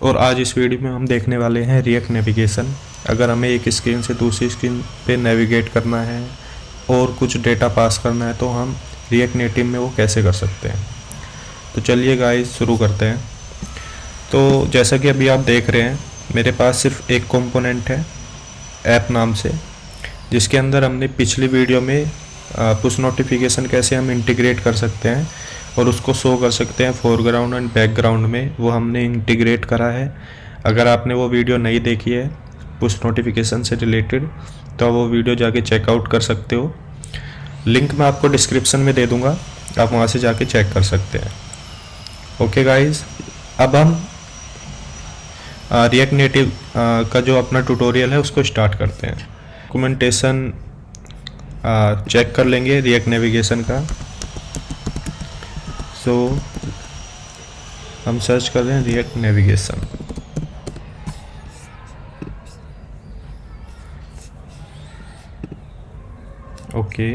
और आज इस वीडियो में हम देखने वाले हैं रिएक्ट नेविगेशन। अगर हमें एक स्क्रीन से दूसरी स्क्रीन पे नेविगेट करना है और कुछ डेटा पास करना है तो हम रिएक्ट नेटिव में वो कैसे कर सकते हैं। तो चलिए गाइस शुरू करते हैं। तो जैसा कि अभी आप देख रहे हैं मेरे पास सिर्फ एक कंपोनेंट है ऐप नाम से, जिसके अंदर हमने पिछली वीडियो में पुश नोटिफिकेशन कैसे हम इंटीग्रेट कर सकते हैं और उसको शो कर सकते हैं फोरग्राउंड एंड बैकग्राउंड में, वो हमने इंटीग्रेट करा है। अगर आपने वो वीडियो नहीं देखी है पुश नोटिफिकेशन से रिलेटेड तो वो वीडियो जाके चेकआउट कर सकते हो। लिंक मैं आपको डिस्क्रिप्शन में दे दूँगा, आप वहाँ से जाके चेक कर सकते हैं। ओके गाइस, अब हम रिएक्ट नेटिव का जो अपना ट्यूटोरियल है उसको स्टार्ट करते हैं। डॉक्यूमेंटेशन चेक कर लेंगे रिएक्ट नेविगेशन का। सो हम सर्च कर रहे हैं रिएक्ट नेविगेशन। ओके,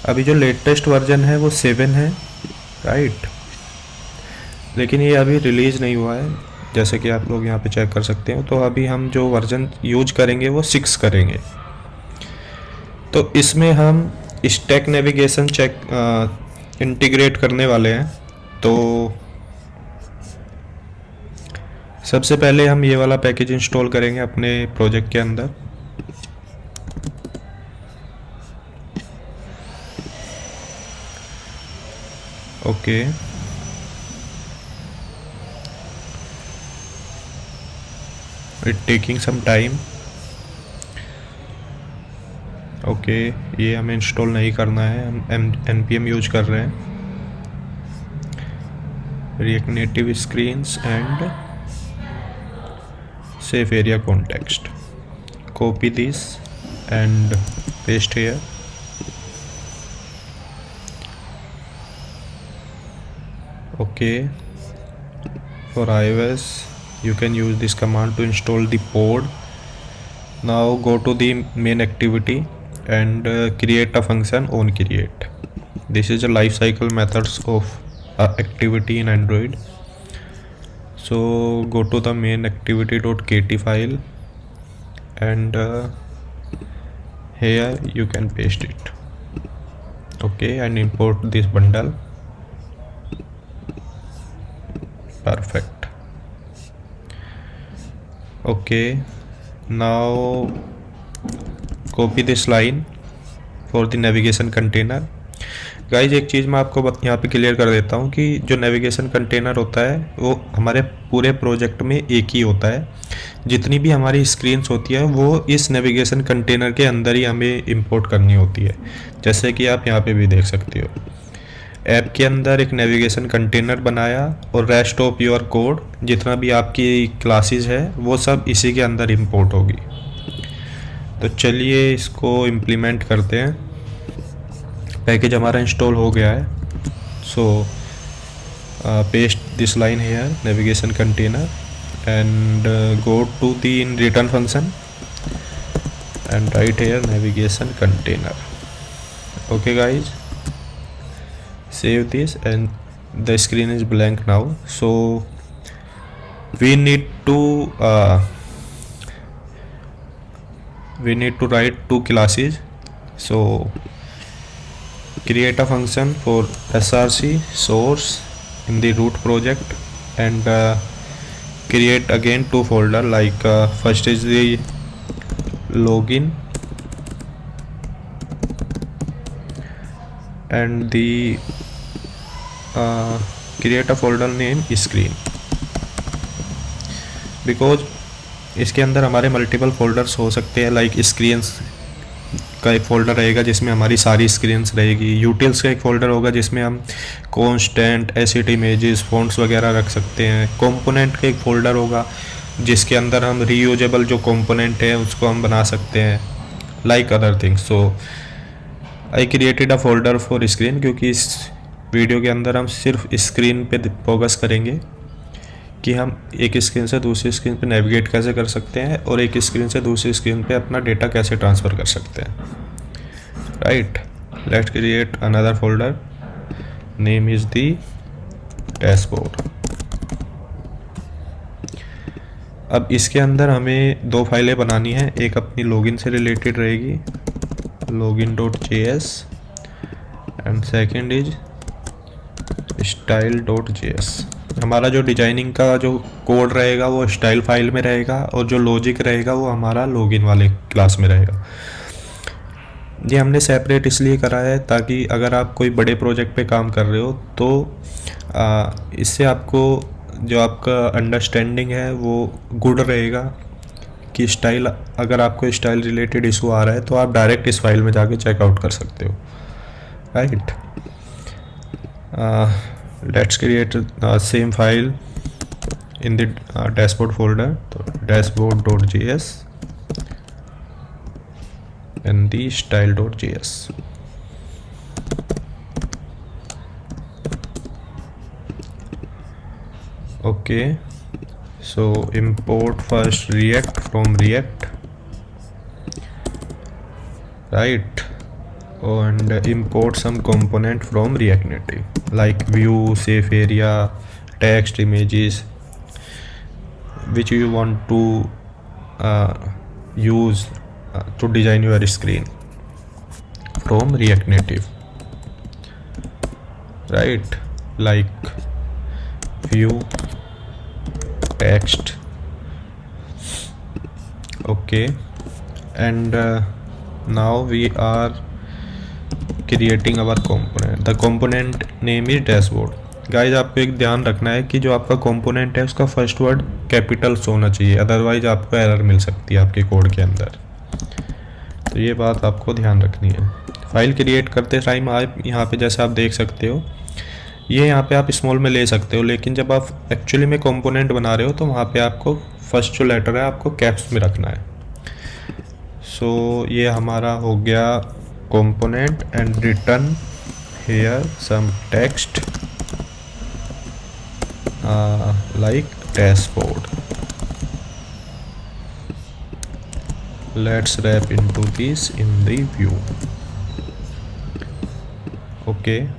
अभी जो लेटेस्ट वर्जन है वो 7 है, राइट, लेकिन ये अभी रिलीज़ नहीं हुआ है जैसे कि आप लोग यहाँ पे चेक कर सकते हो। तो अभी हम जो वर्जन यूज करेंगे वो 6 करेंगे। तो इसमें हम स्टैक नेविगेशन चेक इंटीग्रेट करने वाले हैं। तो सबसे पहले हम ये वाला पैकेज इंस्टॉल करेंगे अपने प्रोजेक्ट के अंदर। Okay, it taking some time. Okay, ये हमें इंस्टॉल नहीं करना है, हम npm यूज कर रहे हैं, react native screens and safe area context. Copy this and paste here. Okay, for iOS you can use this command to install the pod. Now go to the main activity and create a function on create. This is the life cycle methods of activity in Android. So go to the main activity.kt file and here you can paste it. Okay, and import this bundle. Perfect. Okay, now copy this line for the navigation container. Guys एक चीज़ मैं आपको यहाँ पे clear कर देता हूँ कि जो नेविगेशन कंटेनर होता है वो हमारे पूरे प्रोजेक्ट में एक ही होता है। जितनी भी हमारी स्क्रीन्स होती है वो इस नेविगेशन कंटेनर के अंदर ही हमें इंपोर्ट करनी होती है, जैसे कि आप यहाँ पे भी देख सकते हो। ऐप के अंदर एक नेविगेशन कंटेनर बनाया और रेस्ट ऑफ योर कोड जितना भी आपकी क्लासेस है वो सब इसी के अंदर इंपोर्ट होगी। तो चलिए इसको इम्प्लीमेंट करते हैं। पैकेज हमारा इंस्टॉल हो गया है। So paste this line here navigation container and go to the in return function and write here navigation container. Okay guys, save this and the screen is blank now. So we need to write 2 classes. So create a function for src source in the root project and create again 2 folder, like first is the login and the create a folder name screen, because इसके अंदर हमारे multiple folders हो सकते हैं। Like screens का एक folder रहेगा जिसमें हमारी सारी स्क्रीन्स रहेगी, यूटिल्स का एक फ़ोल्डर होगा जिसमें हम कॉन्स्टेंट एसिड इमेजेस फॉन्ट्स वगैरह रख सकते हैं, कंपोनेंट का एक फ़ोल्डर होगा जिसके अंदर हम रीयूजेबल जो कंपोनेंट है उसको हम बना सकते हैं, like other things. So I created a folder for screen, क्योंकि इस वीडियो के अंदर हम सिर्फ स्क्रीन पे फोकस करेंगे कि हम एक स्क्रीन से दूसरी स्क्रीन पे नेविगेट कैसे कर सकते हैं और एक स्क्रीन से दूसरी स्क्रीन पे अपना डेटा कैसे ट्रांसफ़र कर सकते हैं, right. Let's create another folder, name is the dashboard. अब इसके अंदर हमें 2 फाइलें बनानी है, एक अपनी लॉगिन से रिलेटेड रहेगी login.js and second is style.js। हमारा जो डिजाइनिंग का जो कोड रहेगा वो स्टाइल फाइल में रहेगा और जो लॉजिक रहेगा वो हमारा लॉगिन वाले क्लास में रहेगा। ये हमने सेपरेट इसलिए करा है ताकि अगर आप कोई बड़े प्रोजेक्ट पे काम कर रहे हो तो इससे आपको जो आपका अंडरस्टैंडिंग है वो गुड रहेगा कि स्टाइल, अगर आपको स्टाइल रिलेटेड इशू आ रहा है तो आप डायरेक्ट इस फाइल में जाके चेकआउट कर सकते हो, right. Let's create same file in the dashboard folder, तो dashboard.js and the style.js। okay, so import first React from React, right, and import some component from React Native like view, safe area, text, images which you want to use to design your screen from React Native, right, like view, text, okay, and now we are creating our component। the component name is dashboard। Guys आपको एक ध्यान रखना है कि जो आपका component है उसका फर्स्ट वर्ड कैपिटल्स होना चाहिए, अदरवाइज आपको एरर मिल सकती है आपके कोड के अंदर, तो ये बात आपको ध्यान रखनी है। फाइल क्रिएट करते टाइम आप यहाँ पे जैसे आप देख सकते हो ये यहाँ पे आप स्मॉल में ले सकते हो, लेकिन जब आप एक्चुअली में कंपोनेंट बना रहे हो तो वहाँ पे आपको फर्स्ट जो लेटर है आपको कैप्स में रखना है। सो ये हमारा हो गया component and return here some text like dashboard। let's wrap into this in the view। okay,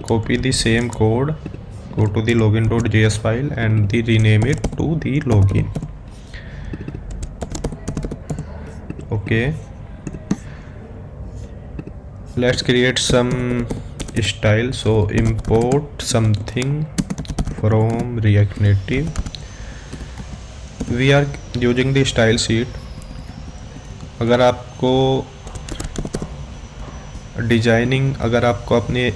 copy the same code, go to the login.js file and the rename it to the login। okay, let's create some style, so import something from React Native। we are using the style sheet। अगर आपको designing, अगर आपको अपने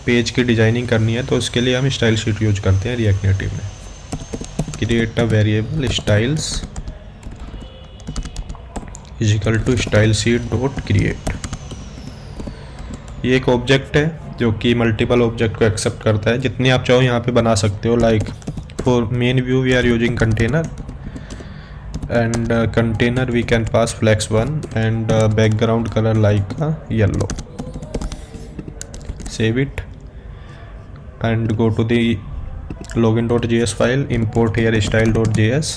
page की designing करनी है तो उसके लिए हम स्टाइल शीट यूज करते हैं React Native में। Create a variable styles is equal to style sheet dot create. ये एक ऑब्जेक्ट है जो कि मल्टीपल ऑब्जेक्ट को एक्सेप्ट करता है, जितनी आप चाहो यहाँ पे बना सकते हो। Like for main view we are using container and container we can pass flex1 and background colour like yellow. Save it and go to the login.js file, import here style.js,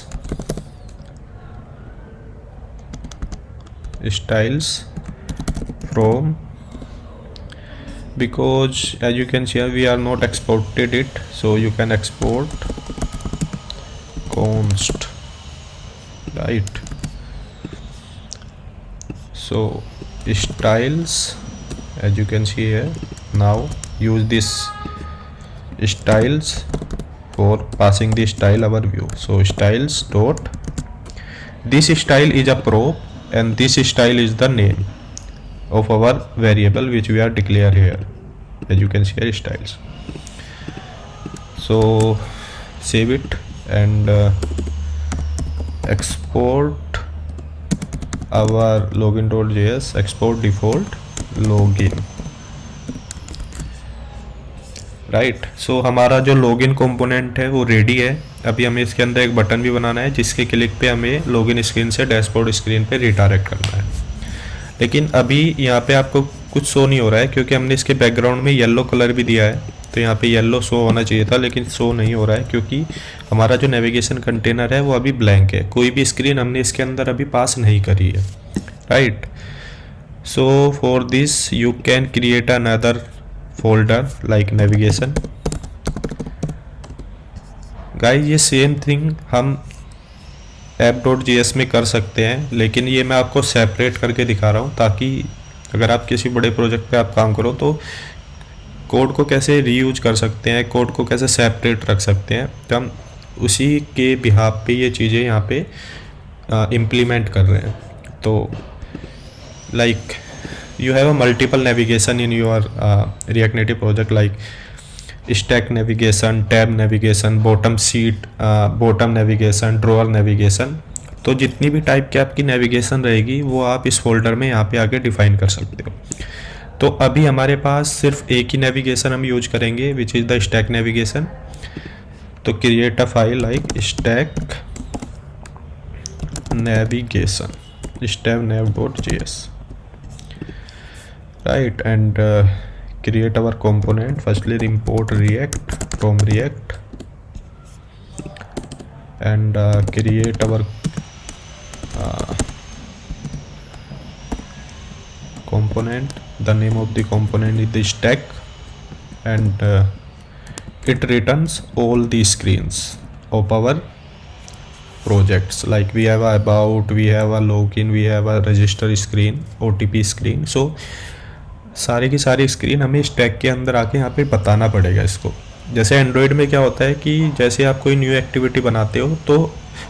styles from, because as you can see here we are not exported it, so you can export const, right। so styles, as you can see here, now use this styles for passing the style our view। so styles dot, this style is a prop and this style is the name of our variable which we are declare here, as you can see here styles। so save it and export our login.js, export default login, right. So हमारा जो login component है वो ready है। अभी हमें इसके अंदर एक बटन भी बनाना है जिसके क्लिक पे हमें लॉगिन स्क्रीन से डैशबोर्ड स्क्रीन पे रिडायरेक्ट करना है। लेकिन अभी यहाँ पे आपको कुछ शो नहीं हो रहा है क्योंकि हमने इसके बैकग्राउंड में येलो कलर भी दिया है, तो यहाँ पे येलो शो होना चाहिए था लेकिन शो नहीं हो रहा है क्योंकि हमारा जो नेविगेशन कंटेनर है वो अभी ब्लैंक है, कोई भी स्क्रीन हमने इसके अंदर अभी पास नहीं करी है, right. So for this you can create another folder like navigation. Guys ये सेम थिंग हम app.js में कर सकते हैं, लेकिन ये मैं आपको सेपरेट करके दिखा रहा हूँ ताकि अगर आप किसी बड़े प्रोजेक्ट पे आप काम करो तो कोड को कैसे रीयूज कर सकते हैं, कोड को कैसे सेपरेट रख सकते हैं, तो हम उसी के बिहाफ पे ये चीज़ें यहाँ पे इम्प्लीमेंट कर रहे हैं। तो like you have a multiple navigation in your React Native project, like stack navigation, tab navigation, bottom sheet, bottom navigation, drawer navigation। तो जितनी भी टाइप की आपकी नेविगेशन रहेगी वो आप इस फोल्डर में यहाँ पे आके डिफाइन कर सकते हो। तो अभी हमारे पास सिर्फ एक ही नेविगेशन हम यूज करेंगे which is the stack navigation. तो create a file like stack navigation step nav.js, right, and create our component. Firstly import react from react and create our component. The name of the component is the stack, and it returns all the screens of our projects, like we have a about, we have a login, we have a register screen, OTP screen। so सारी की सारी screen हमें stack के अंदर आके यहाँ पे बताना पड़ेगा इसको। जैसे एंड्रॉयड में क्या होता है कि जैसे आप कोई न्यू एक्टिविटी बनाते हो तो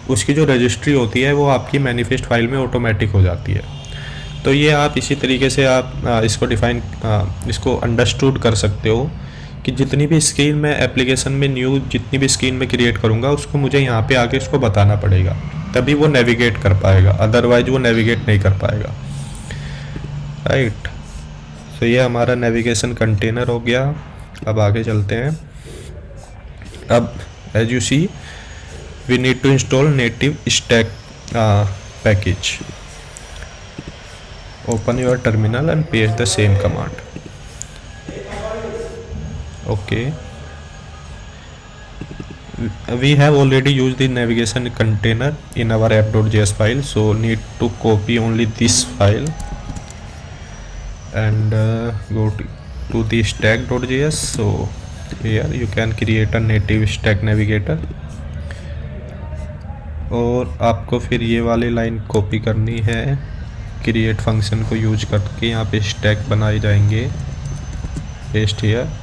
उसकी जो रजिस्ट्री होती है वो आपकी मैनिफेस्ट फाइल में ऑटोमेटिक हो जाती है। तो ये आप इसी तरीके से आप इसको डिफाइन इसको अंडरस्टूड कर सकते हो कि जितनी भी स्क्रीन मैं एप्लीकेशन में न्यू जितनी भी स्क्रीन में क्रिएट करूँगा उसको मुझे यहाँ पे आके उसको बताना पड़ेगा, तभी वो नेविगेट कर पाएगा, अदरवाइज वो नेविगेट नहीं कर पाएगा, राइट। तो ये हमारा नेविगेशन कंटेनर हो गया। अब आगे चलते हैं। अब as you see we need to install native stack package. Open your terminal and paste the same command. Okay, we have already used the navigation container in our app.js file, so need to copy only this file and go to the stack.js। so here you can create a native stack navigator, और आपको फिर ये वाली line copy करनी है, create function को use करके यहाँ पे स्टैक बनाए जाएंगे, paste here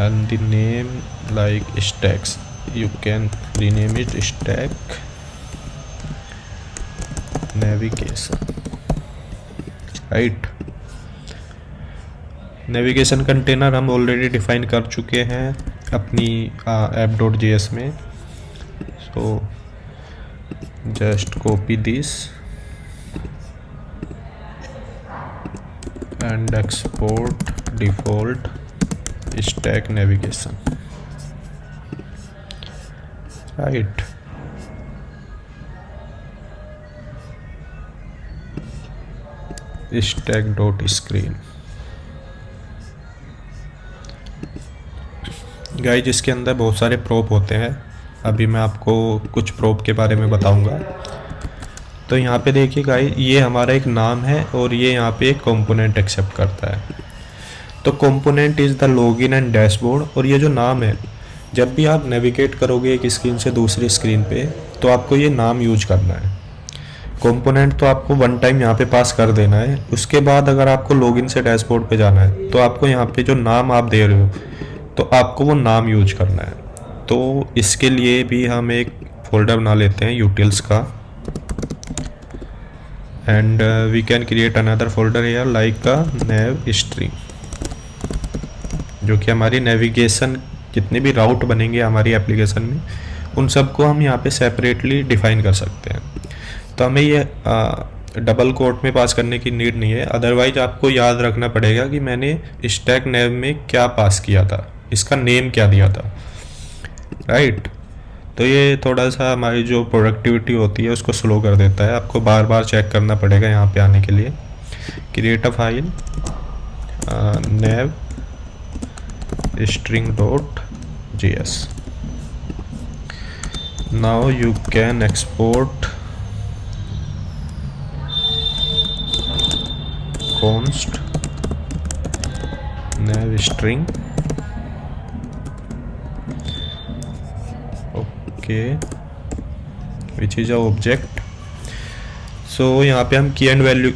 and the name like stacks, you can rename it stack navigation, right। Navigation container हम ऑलरेडी डिफाइन कर चुके हैं अपनी app.js में। so just copy this and export default stack navigation, right। stack dot screen guys, इसके अंदर बहुत सारे प्रोप होते हैं। अभी मैं आपको कुछ प्रोप के बारे में बताऊंगा। तो यहाँ पे देखिए गाइज, ये हमारा एक नाम है और ये यहाँ पे एक कंपोनेंट एक्सेप्ट करता है। तो component is the login and dashboard, और ये जो नाम है जब भी आप नेविगेट करोगे एक स्क्रीन से दूसरी स्क्रीन पे तो आपको ये नाम यूज करना है। कंपोनेंट तो आपको वन टाइम यहाँ पे पास कर देना है, उसके बाद अगर आपको लॉगिन से डैशबोर्ड पे जाना है तो आपको यहाँ पे जो नाम आप दे रहे हो तो आपको वो नाम यूज करना है। तो इसके लिए भी हम एक फोल्डर बना लेते हैं यूटिल्स का, and we can create another folder here like a nav stream, जो कि हमारी नेविगेशन जितने भी राउट बनेंगे हमारी एप्लीकेशन में उन सबको हम यहाँ पे सेपरेटली डिफाइन कर सकते हैं। तो हमें ये डबल कोट में पास करने की नीड नहीं है, अदरवाइज आपको याद रखना पड़ेगा कि मैंने स्टैक नेव में क्या पास किया था, इसका नेम क्या दिया था, राइट। तो ये थोड़ा सा हमारी जो प्रोडक्टिविटी होती है उसको स्लो कर देता है, आपको बार बार चेक करना पड़ेगा यहाँ पे आने के लिए। Create a file nav string.js। now you can export const nav string, okay, which is a object. So यहाँ पे हम की एंड वैल्यू,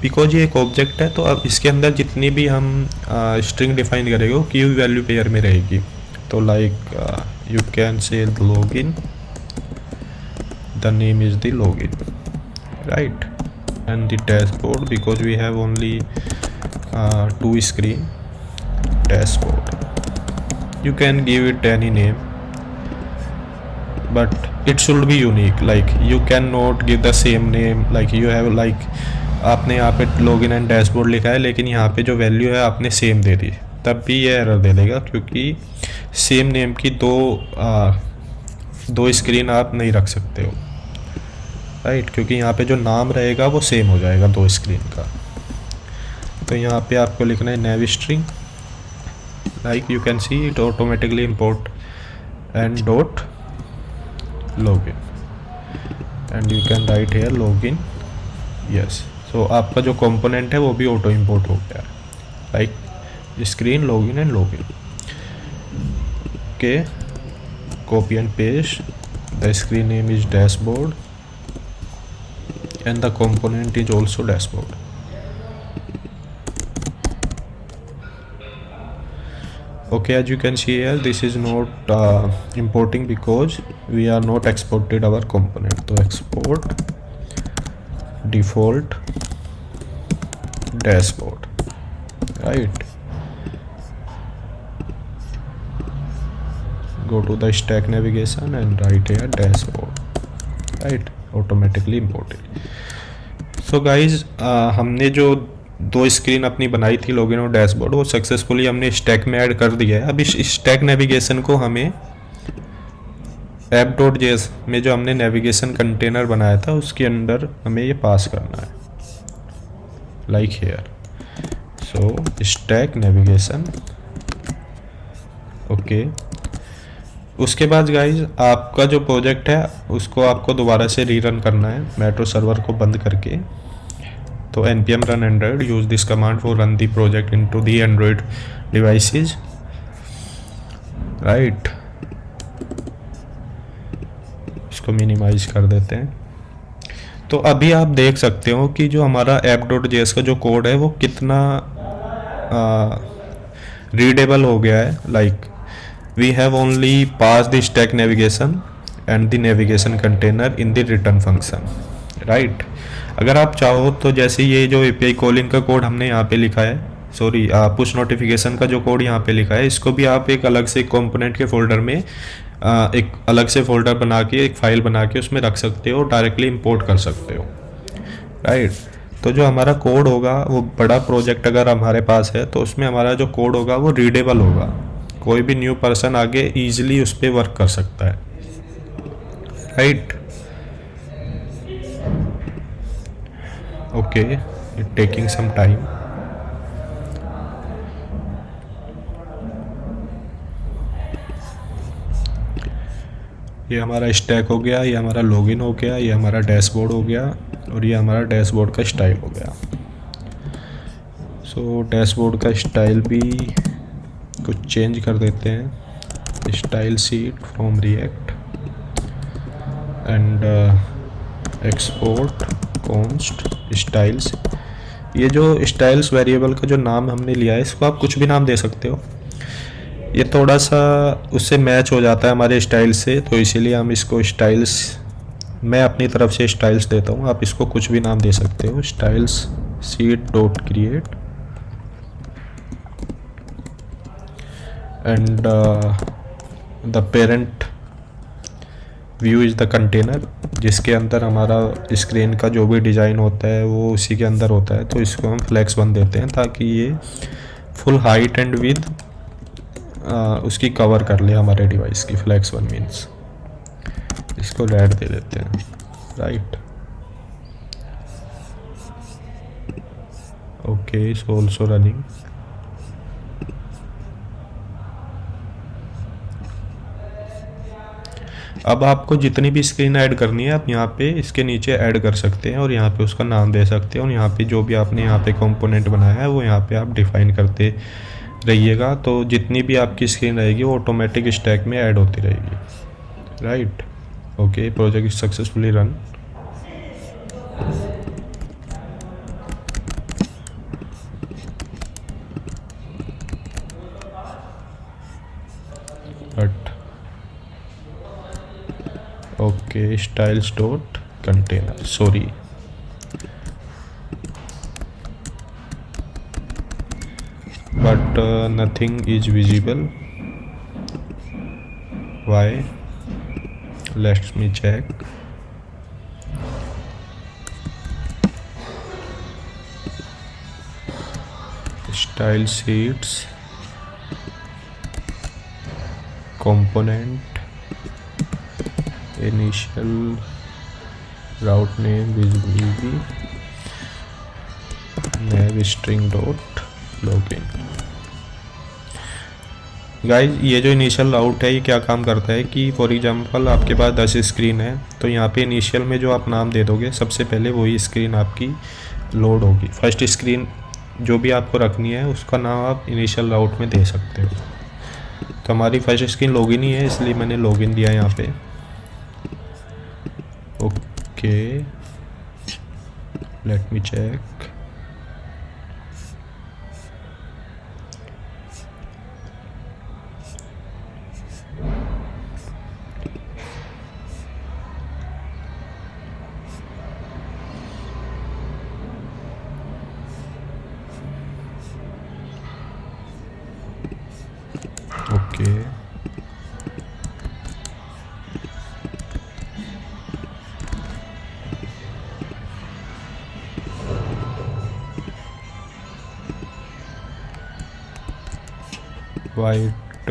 बिकॉज ये एक ऑब्जेक्ट है तो अब इसके अंदर जितनी भी हम स्ट्रिंग डिफाइन करेंगे वो की वैल्यू पेयर में रहेगी। तो like you can say login, the name is the login, right, and the dashboard because we have only two screen dashboard. You can give it any name but it should be unique, like you cannot give the same name like you have, like आपने यहाँ पे login and dashboard लिखा है लेकिन यहाँ पे जो value है आपने सेम दे दी, तब भी ये एरर दे देगा क्योंकि सेम नेम की दो स्क्रीन आप नहीं रख सकते हो, राइट, क्योंकि यहाँ पे जो नाम रहेगा वो सेम हो जाएगा दो स्क्रीन का। तो यहाँ पे आपको लिखना है nav string, like you can see it automatically import and dot login and you can write here login, yes. So आपका जो कंपोनेंट है वो भी ऑटो इम्पोर्ट हो गया, like screen login and login. Okay, copy and paste, the screen name is dashboard and the component is also dashboard. Okay, as you can see here this is not importing because we are not exported our component. So export default dashboard, right, go to the stack navigation and write here dashboard, right, automatically imported. So guys हमने जो दो screen अपनी बनाई थी login और dashboard वो successfully हमने stack में ऐड कर दिया है। अब इस स्टैक नेविगेशन को हमें app.js में जो हमने नेविगेशन कंटेनर बनाया था उसके अंदर हमें ये पास करना है, like here. So stack navigation, okay. उसके बाद गाइज आपका जो प्रोजेक्ट है उसको आपको दोबारा से रीरन करना है मेट्रो सर्वर को बंद करके। तो npm run android, use this command for run the project into the Android devices, right. इसको मिनिमाइज कर देते हैं। तो अभी आप देख सकते हो कि जो हमारा app.js का जो कोड है वो कितना रीडेबल हो गया है, like we have only passed the stack navigation and the navigation container in the return function, right। अगर आप चाहो तो जैसे ये जो API कॉलिंग का कोड हमने यहाँ पे लिखा है, सॉरी पुश नोटिफिकेशन का जो कोड यहाँ पे लिखा है, इसको भी आप एक अलग से कंपोनेंट के फोल्डर में एक अलग से फोल्डर बना के एक फाइल बना के उसमें रख सकते हो, डायरेक्टली इंपोर्ट कर सकते हो, राइट। तो जो हमारा कोड होगा वो बड़ा प्रोजेक्ट अगर हमारे पास है तो उसमें हमारा जो कोड होगा वो रीडेबल होगा, कोई भी न्यू पर्सन आगे इजीली उस पर वर्क कर सकता है, right. Okay, it taking some time. ये हमारा स्टैक हो गया, ये हमारा लॉगिन हो गया, ये हमारा डैशबोर्ड हो गया और ये हमारा डैशबोर्ड का स्टाइल हो गया। सो डैशबोर्ड का स्टाइल भी कुछ चेंज कर देते हैं, style seat from react and export const styles. ये जो स्टाइल्स वेरिएबल का जो नाम हमने लिया है इसको आप कुछ भी नाम दे सकते हो, ये थोड़ा सा उससे मैच हो जाता है हमारे स्टाइल से, तो इसीलिए हम इसको स्टाइल्स, मैं अपनी तरफ से स्टाइल्स देता हूँ, आप इसको कुछ भी नाम दे सकते हो। Styles seat dot create and the parent view is the container, जिसके अंदर हमारा स्क्रीन का जो भी डिज़ाइन होता है वो उसी के अंदर होता है। तो इसको हम फ्लेक्स 1 देते हैं ताकि ये फुल हाइट एंड विथ उसकी कवर कर ले हमारे डिवाइस की। फ्लेक्स 1 मीन्स इसको रेड दे देते हैं, right. Okay, so also running. अब आपको जितनी भी स्क्रीन ऐड करनी है आप यहाँ पे इसके नीचे ऐड कर सकते हैं और यहाँ पे उसका नाम दे सकते हैं, और यहाँ पे जो भी आपने यहाँ पे कंपोनेंट बनाया है वो यहाँ पे आप डिफाइन करते रहिएगा। तो जितनी भी आपकी स्क्रीन रहेगी वो ऑटोमेटिक स्टैक में ऐड होती रहेगी, right. Okay, project is successfully run. But okay, styles dot container, sorry, but nothing is visible. Why? Let me check. Style sheets, component, initial, route name visibility, nav string dot login. Guys ये जो initial राउट है ये क्या काम करता है कि for example आपके पास 10 स्क्रीन है, तो यहाँ पे इनिशियल में जो आप नाम दे दोगे सबसे पहले वही स्क्रीन आपकी लोड होगी। फर्स्ट स्क्रीन जो भी आपको रखनी है उसका नाम आप इनिशियल राउट में दे सकते हो। तो हमारी फर्स्ट स्क्रीन लॉगिन ही है, इसलिए मैंने लॉगिन दिया यहाँ पे। Okay, let me check. Okay, white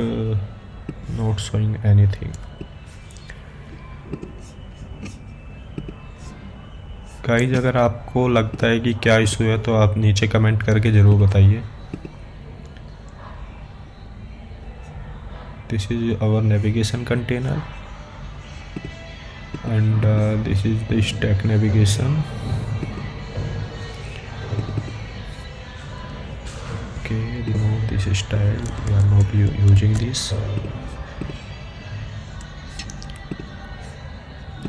not showing anything. Guys अगर आपको लगता है कि क्या इशू है तो आप नीचे कमेंट करके ज़रूर बताइए। This is our navigation container and this is the stack navigation. Okay, remove this style, we are not using this.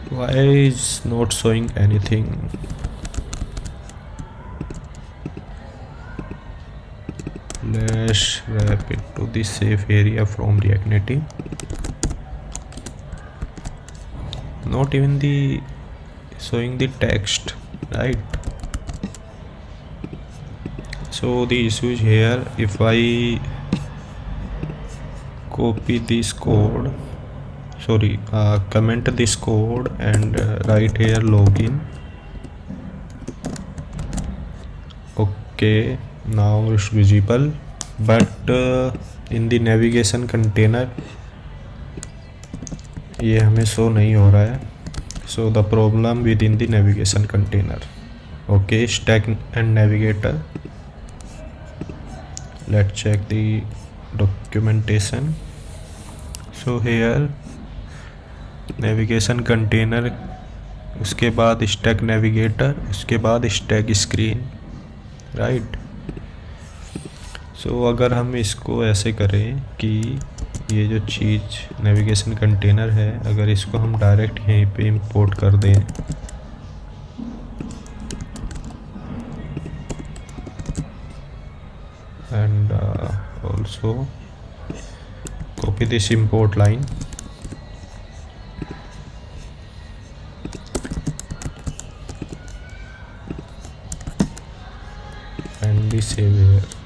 Why is not showing anything? Let's wrap it to the safe area from React Native. Not even the showing the text, right? So the issue is here. If I copy this code, sorry, comment this code and write here login. Okay, now it's visible, but in the navigation container ये हमें show नहीं हो रहा है. So the problem within the navigation container. Okay, stack and navigator. Let's check the documentation. So here navigation container, उसके बाद stack navigator, उसके बाद stack screen, right? So अगर हम इसको ऐसे करें कि ये जो चीज़ नेविगेशन कंटेनर है, अगर इसको हम डायरेक्ट यहीं पे इंपोर्ट कर दें and also copy this import line and we save here.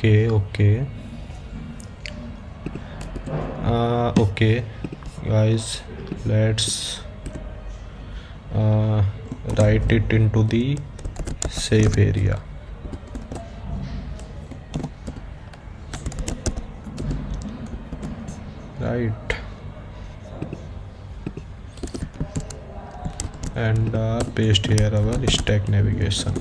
Okay, okay guys, let's write it into the safe area. Right, and paste here our stack navigation.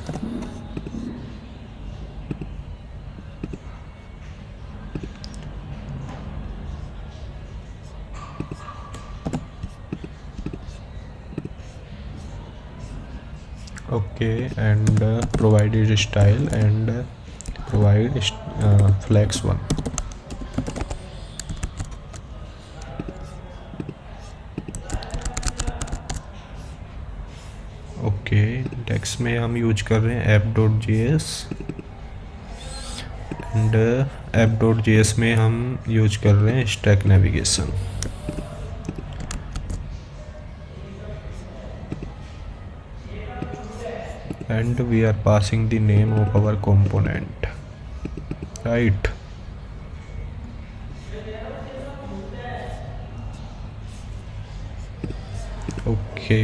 Okay, and provide it style and provide flex one. Okay, डेक्स में हम use कर रहे हैं app.js and app.js में हम use कर रहे हैं stack navigation. And we are passing the name of our component, right? Okay,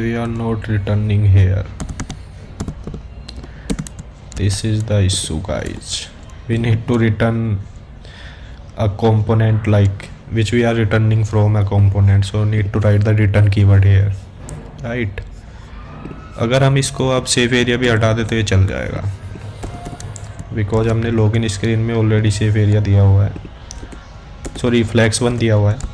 we are not returning here. This is the issue, guys. We need to return a component like which we are returning from a component, so need to write the return keyword here, right? अगर हम इसको अब save area भी हटा देते तो ये चल जाएगा, बिकॉज हमने लॉगिन स्क्रीन में ऑलरेडी सेव एरिया दिया हुआ है, सॉरी flex1 दिया हुआ है।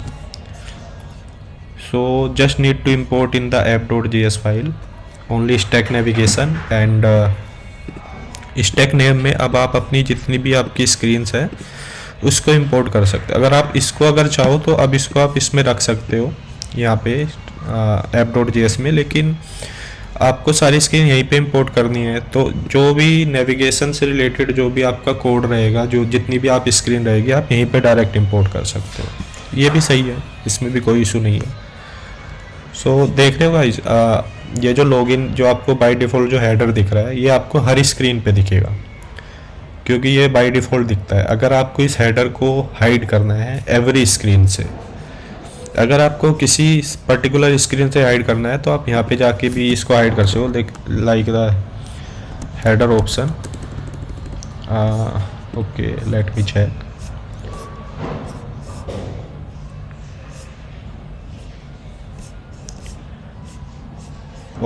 So just need to import in the app.js file only stack navigation and stack name में अब आप अपनी जितनी भी आपकी स्क्रीन्स है उसको इंपोर्ट कर सकते हो। अगर चाहो तो अब इसको आप इसमें रख सकते हो यहाँ पे app.js में, लेकिन आपको सारी स्क्रीन यहीं पे इंपोर्ट करनी है। तो जो भी नेविगेशन से रिलेटेड जो भी आपका कोड रहेगा, जो जितनी भी आप स्क्रीन रहेगी, आप यहीं पे डायरेक्ट इंपोर्ट कर सकते हो। ये भी सही है, इसमें भी कोई इशू नहीं है। सो देख रहे हो गाइस, ये जो लॉगिन जो आपको बाय डिफ़ॉल्ट जो हेडर दिख रहा है ये आपको हर स्क्रीन पे दिखेगा, क्योंकि ये बाय डिफ़ॉल्ट दिखता है। अगर आपको इस हेडर को हाइड करना है एवरी स्क्रीन से, अगर आपको किसी पर्टिकुलर स्क्रीन से हाइड करना है तो आप यहाँ पे जाके भी इसको हाइड कर सकते हो, like the header option. Okay, let me check.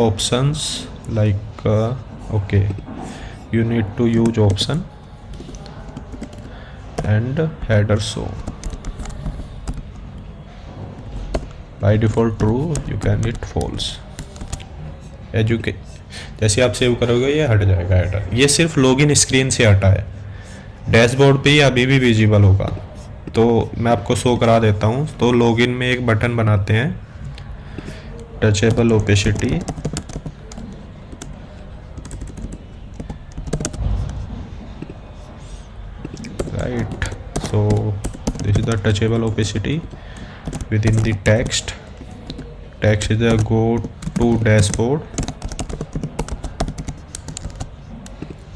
options like okay, you need to use option and header show by default true, you can hit false। जैसे आप सेव करोगे ये हट जाएगा हेडर। ये सिर्फ लॉगिन स्क्रीन से हटा है, डैशबोर्ड पे ही अभी भी विजिबल होगा। तो मैं आपको शो करा देता हूँ। तो लॉगिन में एक बटन बनाते हैं, touchable opacity, right? So this is the touchable opacity within the text is a go to dashboard,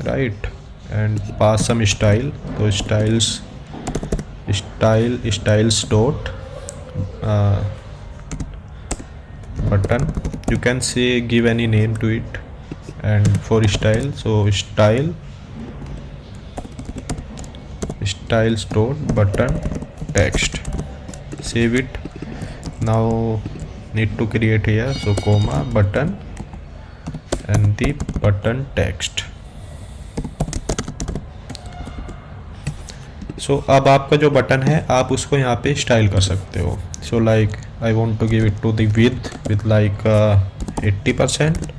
right? And pass some style, so styles dot button, you can say give any name to it, and for style, so styles dot button text, save it। now need to create here, so comma button and the button text। सो अब आपका जो button है आप उसको यहाँ पे style कर सकते हो। So like I want to give it to the width like 80%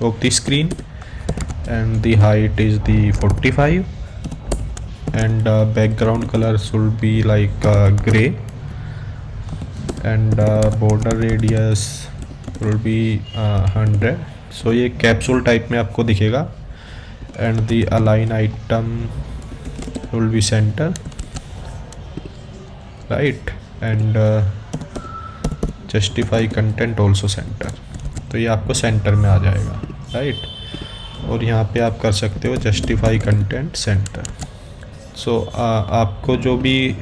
of the screen and the height is the 45 and background color should be like gray and border radius will be 100। so ये capsule type में आपको दिखेगा and the align item will be center, right? and justify content also center, तो ये आपको centre में आ जाएगा, right? और यहाँ पे आप कर सकते हो justify content center। सो आपको जो भी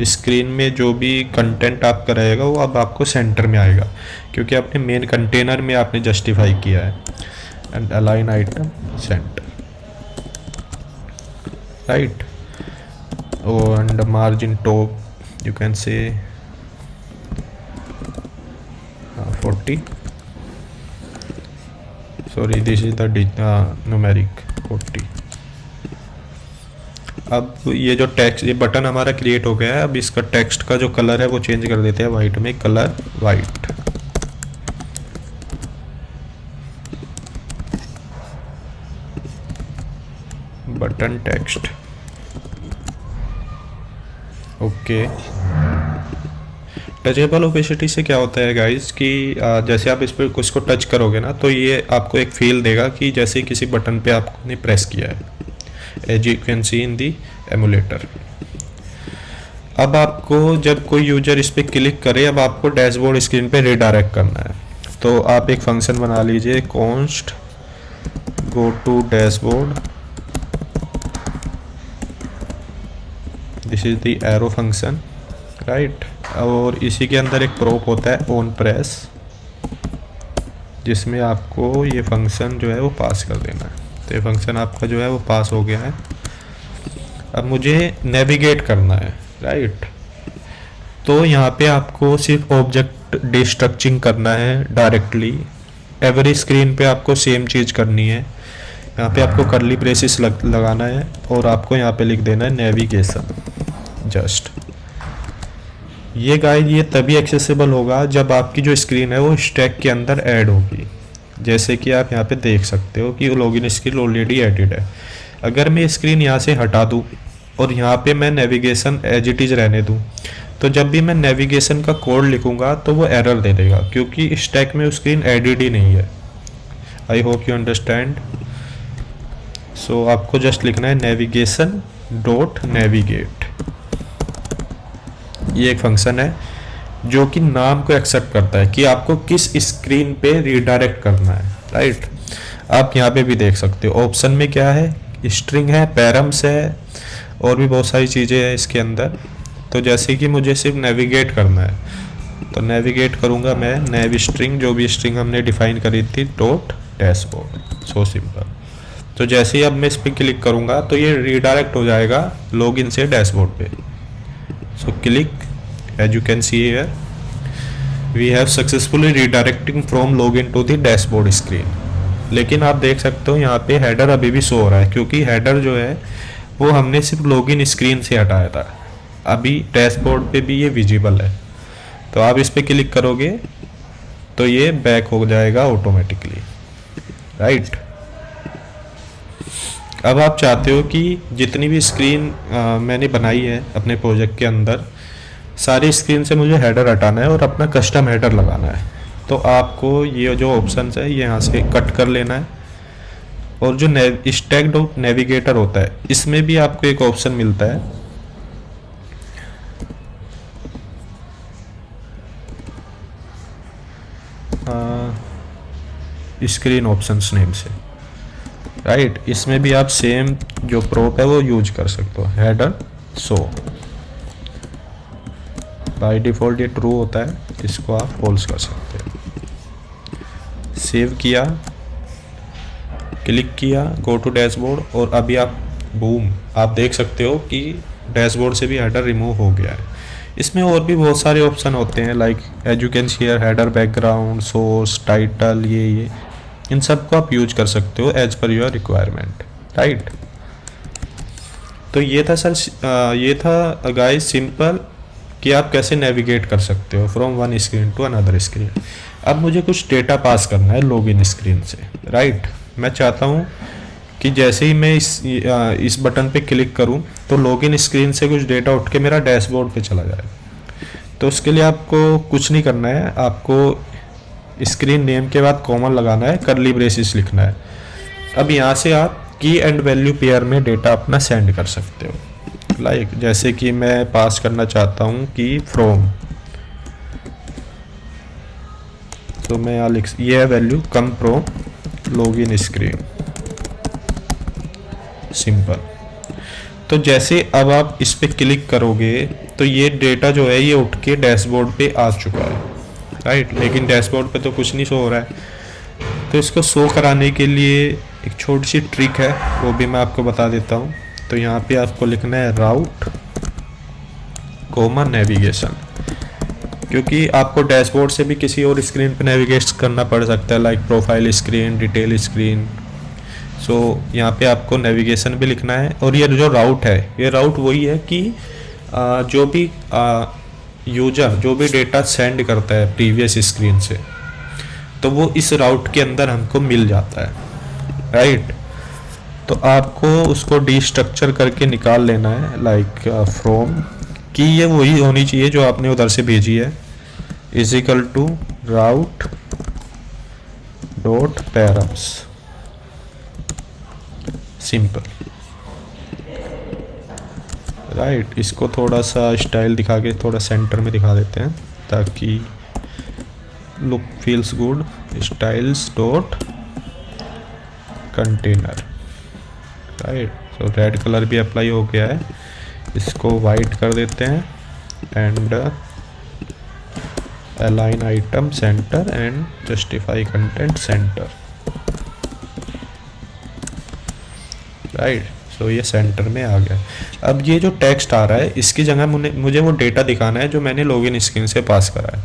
स्क्रीन में जो भी कंटेंट आपका रहेगा वो अब आपको सेंटर में आएगा, क्योंकि आपने मेन कंटेनर में आपने जस्टिफाई किया है। And align item centre, right? And margin top you can say 40, sorry this is the numeric 40। अब ये जो टेक्स्ट, ये बटन हमारा क्रिएट हो गया है। अब इसका टेक्स्ट का जो कलर है वो चेंज कर देते हैं वाइट में, colour white. Button text, okay. Touchable opacity से क्या होता है गाइस कि जैसे आप इस पर कुछ को टच करोगे ना, तो ये आपको एक फील देगा कि जैसे किसी बटन पे आपने प्रेस किया है, as you can see in the emulator. अब आपको जब कोई यूजर इस पर क्लिक करे, अब आपको डैशबोर्ड स्क्रीन पे रिडायरेक्ट करना है। तो आप एक फंक्शन बना लीजिए, const go to dashboard, this is the arrow function, right. और इसी के अंदर एक प्रोप होता है ऑन प्रेस, जिसमें आपको ये फंक्शन जो है वो पास कर देना है। तो ये फंक्शन आपका जो है वो पास हो गया है। अब मुझे नेविगेट करना है, राइट। तो यहाँ पे आपको सिर्फ ऑब्जेक्ट डिस्ट्रक्चरिंग करना है डायरेक्टली। एवरी स्क्रीन पे आपको सेम चीज़ करनी है। यहाँ पे आपको कर्ली ब्रेसेस लगाना है और आपको यहाँ पे लिख देना है नेविगेशन जस्ट। ये गाइड ये तभी एक्सेसिबल होगा जब आपकी जो स्क्रीन है वो स्टैक के अंदर ऐड होगी। जैसे कि आप यहाँ पे देख सकते हो कि लॉगिन स्क्रीन ऑलरेडी एडिड है। अगर मैं स्क्रीन यहाँ से हटा दूँ और यहाँ पे मैं नेविगेशन एज इट इज़ रहने दूँ, तो जब भी मैं नेविगेशन का कोड लिखूँगा तो वो एरर दे देगा, क्योंकि स्टैक में स्क्रीन एडिड ही नहीं है। I hope you understand. So आपको जस्ट लिखना है नेविगेशन डॉट नेविगेट। ये एक फंक्शन है जो कि नाम को एक्सेप्ट करता है कि आपको किस स्क्रीन पे रिडायरेक्ट करना है, राइट। आप यहाँ पे भी देख सकते हो ऑप्शन में क्या है, स्ट्रिंग है, पैरम्स है और भी बहुत सारी चीज़ें हैं इसके अंदर। तो जैसे कि मुझे सिर्फ नेविगेट करना है, तो नेविगेट करूँगा मैं नेव स्ट्रिंग, जो भी स्ट्रिंग हमने डिफाइन करी थी, डॉट डैशबोर्ड। So simple. तो जैसे ही अब मैं इस पर क्लिक करूँगा तो ये रिडायरेक्ट हो जाएगा लॉगिन से डैशबोर्ड पे। So click, as you can see here, we have successfully redirecting from login to the dashboard screen। लेकिन आप देख सकते हो यहाँ पे हेडर अभी भी शो हो रहा है, क्योंकि हेडर जो है वो हमने सिर्फ लॉगिन स्क्रीन से हटाया था। अभी डैशबोर्ड पे भी ये विजिबल है। तो आप इस पे क्लिक करोगे तो ये बैक हो जाएगा ऑटोमेटिकली, राइट। अब आप चाहते हो कि जितनी भी स्क्रीन मैंने बनाई है अपने प्रोजेक्ट के अंदर, सारी स्क्रीन से मुझे हेडर हटाना है और अपना कस्टम हेडर लगाना है। तो आपको ये जो ऑप्शन है ये यहाँ से कट कर लेना है। और जो स्टैक डॉट नेविगेटर होता है, इसमें भी आपको एक ऑप्शन मिलता है, स्क्रीन ऑप्शंस नेम से, राइट। इसमें भी आप सेम जो प्रोप है वो यूज कर सकते हो, हेडर शो। बाय डिफ़ॉल्ट ये ट्रू होता है, इसको आप फॉल्स कर सकते हो। सेव किया, क्लिक किया, गो टू डैशबोर्ड, और अभी आप बूम, आप देख सकते हो कि डैशबोर्ड से भी हेडर रिमूव हो गया है। इसमें और भी बहुत सारे ऑप्शन होते हैं, like as you can share header background, source, title, ये इन सब को आप यूज कर सकते हो as per your requirement, right. तो ये था सर, ये था गाइस सिंपल कि आप कैसे नेविगेट कर सकते हो from one screen to another screen. अब मुझे कुछ डेटा पास करना है लॉगिन स्क्रीन से, राइट। मैं चाहता हूँ कि जैसे ही मैं इस बटन पे क्लिक करूँ तो लॉगिन स्क्रीन से कुछ डेटा उठ के मेरा डैशबोर्ड पे चला जाए। तो उसके लिए आपको कुछ नहीं करना है, आपको स्क्रीन नेम के बाद कॉमा लगाना है, कर्ली ब्रेसेस लिखना है। अब यहाँ से आप की एंड वैल्यू पेयर में डेटा अपना सेंड कर सकते हो, लाइक जैसे कि मैं पास करना चाहता हूँ कि फ्रॉम, तो मैं यहाँ लिख, ये है value come from login screen, simple. तो जैसे अब आप इस पे क्लिक करोगे तो ये डेटा जो है ये उठ के डैशबोर्ड पे आ चुका है, राइट। लेकिन डैशबोर्ड पे तो कुछ नहीं शो हो रहा है। तो इसको शो कराने के लिए एक छोटी सी ट्रिक है, वो भी मैं आपको बता देता हूँ। तो यहाँ पे आपको लिखना है राउट कोमा नेविगेशन, क्योंकि आपको डैशबोर्ड से भी किसी और स्क्रीन पे नेविगेट करना पड़ सकता है, like profile screen, detail screen. So यहाँ पे आपको नेविगेशन भी लिखना है। और ये जो राउट है, ये राउट वही है कि जो भी यूजर जो भी डेटा सेंड करता है प्रीवियस स्क्रीन से, तो वो इस राउट के अंदर हमको मिल जाता है, राइट। तो आपको उसको डिस्ट्रक्चर करके निकाल लेना है, लाइक फ्रॉम, कि ये वही होनी चाहिए जो आपने उधर से भेजी है। Is equal to route dot params, simple, right. इसको थोड़ा सा स्टाइल दिखा के थोड़ा सेंटर में दिखा देते हैं ताकि look feels good. Styles dot container, right. तो रेड कलर भी अप्लाई हो गया है, इसको वाइट कर देते हैं and align item centre and justify content centre, right. So ये सेंटर में आ गया। अब ये जो टेक्स्ट आ रहा है इसकी जगह मुझे वो डेटा दिखाना है जो मैंने लॉगिन स्क्रीन से पास करा है।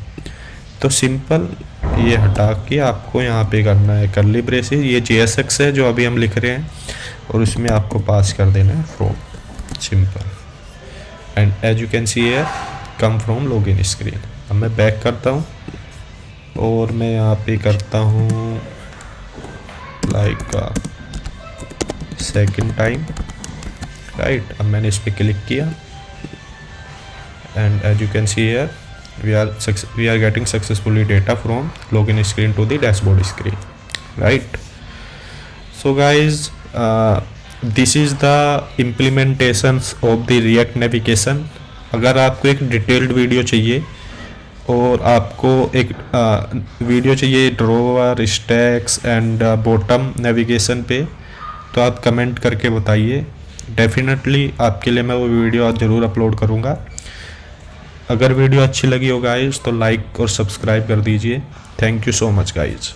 तो सिंपल ये हटा के आपको यहाँ पे करना है कर्ली ब्रेसेस, ये JSX है जो अभी हम लिख रहे हैं, और उसमें आपको पास कर देना है from, simple. And as you can see here come from login screen. अब मैं बैक करता हूँ और मैं यहाँ पे करता हूँ लाइक सेकंड टाइम, राइट। अब मैंने इस पर क्लिक किया and as you can see here we are getting successfully data from login screen to the dashboard screen, right? So guys, this is the implementations of the React navigation. अगर आपको एक detailed video चाहिए और आपको एक video चाहिए drawer, stacks and bottom navigation पे, तो आप कमेंट करके बताइए, डेफिनेटली आपके लिए मैं वो वीडियो आज ज़रूर अपलोड करूँगा। अगर वीडियो अच्छी लगी हो गाइज तो लाइक और सब्सक्राइब कर दीजिए। Thank you so much guys.